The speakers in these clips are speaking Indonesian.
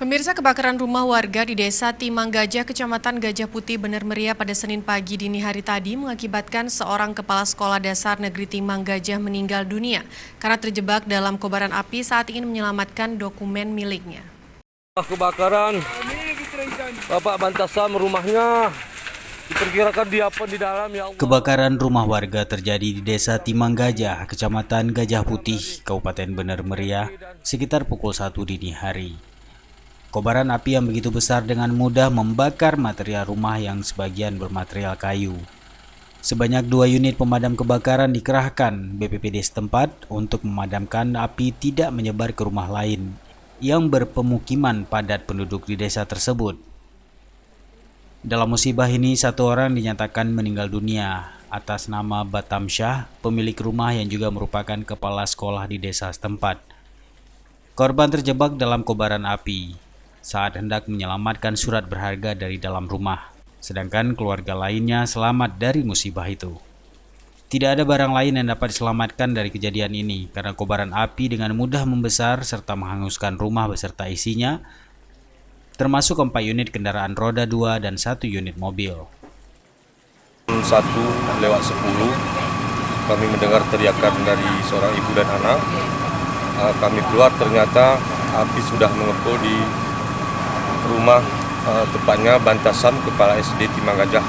Pemirsa, kebakaran rumah warga di Desa Timang Gajah, Kecamatan Gajah Putih, Bener Meriah pada Senin pagi dini hari tadi mengakibatkan seorang kepala sekolah dasar negeri Timang Gajah meninggal dunia karena terjebak dalam kobaran api saat ingin menyelamatkan dokumen miliknya. Kebakaran, Bapak Bantasam rumahnya, diperkirakan dia apa di dalam ya Allah. Kebakaran rumah warga terjadi di Desa Timang Gajah, Kecamatan Gajah Putih, Kabupaten Bener Meriah, sekitar pukul 1 dini hari. Kobaran api yang begitu besar dengan mudah membakar material rumah yang sebagian bermaterial kayu. Sebanyak 2 unit pemadam kebakaran dikerahkan BPBD setempat untuk memadamkan api tidak menyebar ke rumah lain yang berpemukiman padat penduduk di desa tersebut. Dalam musibah ini, 1 orang dinyatakan meninggal dunia atas nama Batam Syah, pemilik rumah yang juga merupakan kepala sekolah di desa setempat. Korban terjebak dalam kobaran api saat hendak menyelamatkan surat berharga dari dalam rumah, sedangkan keluarga lainnya selamat dari musibah itu. Tidak ada barang lain yang dapat diselamatkan dari kejadian ini karena kobaran api dengan mudah membesar serta menghanguskan rumah beserta isinya, termasuk 4 unit kendaraan roda 2 dan 1 unit mobil. 1:10 kami mendengar teriakan dari seorang ibu dan anak. Kami keluar, ternyata api sudah mengepul di rumah, tepatnya Bantasam, Kepala SD Timang Gajah.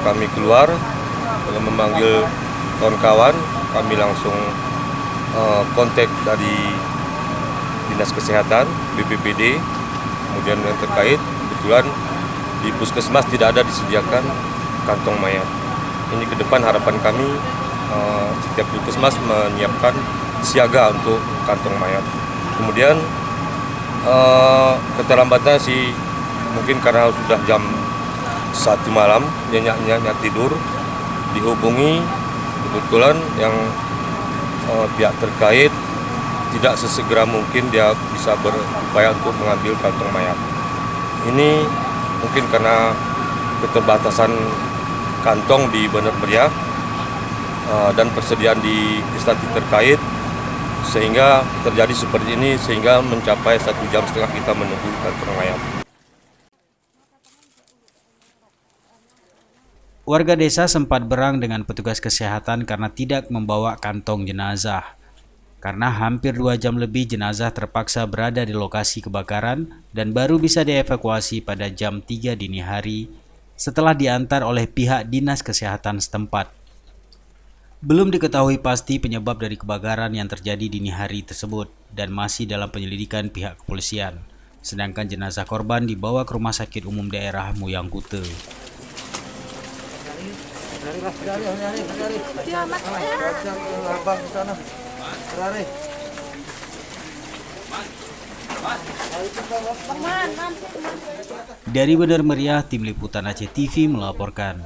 Kami keluar dengan memanggil kawan-kawan, kami langsung kontak dari Dinas Kesehatan, BPBD, kemudian yang terkait. Kebetulan di puskesmas tidak ada disediakan kantong mayat. Ini ke depan harapan kami setiap puskesmas menyiapkan siaga untuk kantong mayat. Kemudian keterlambatan sih mungkin karena sudah jam 1 malam, nyenyak tidur, dihubungi, kebetulan yang pihak terkait tidak sesegera mungkin dia bisa berupaya untuk mengambil kantong mayat. Ini mungkin karena keterbatasan kantong di Bener Meriah dan persediaan di instansi terkait, sehingga terjadi seperti ini, sehingga mencapai 1,5 jam kita menunggu kantong mayat. Warga desa sempat berang dengan petugas kesehatan karena tidak membawa kantong jenazah. Karena hampir 2 jam lebih jenazah terpaksa berada di lokasi kebakaran dan baru bisa dievakuasi pada jam 3 dini hari setelah diantar oleh pihak dinas kesehatan setempat. Belum diketahui pasti penyebab dari kebakaran yang terjadi dini hari tersebut dan masih dalam penyelidikan pihak kepolisian. Sedangkan jenazah korban dibawa ke Rumah Sakit Umum Daerah Muyang Kute. Dari Bener Meriah, Tim Liputan Aceh TV melaporkan.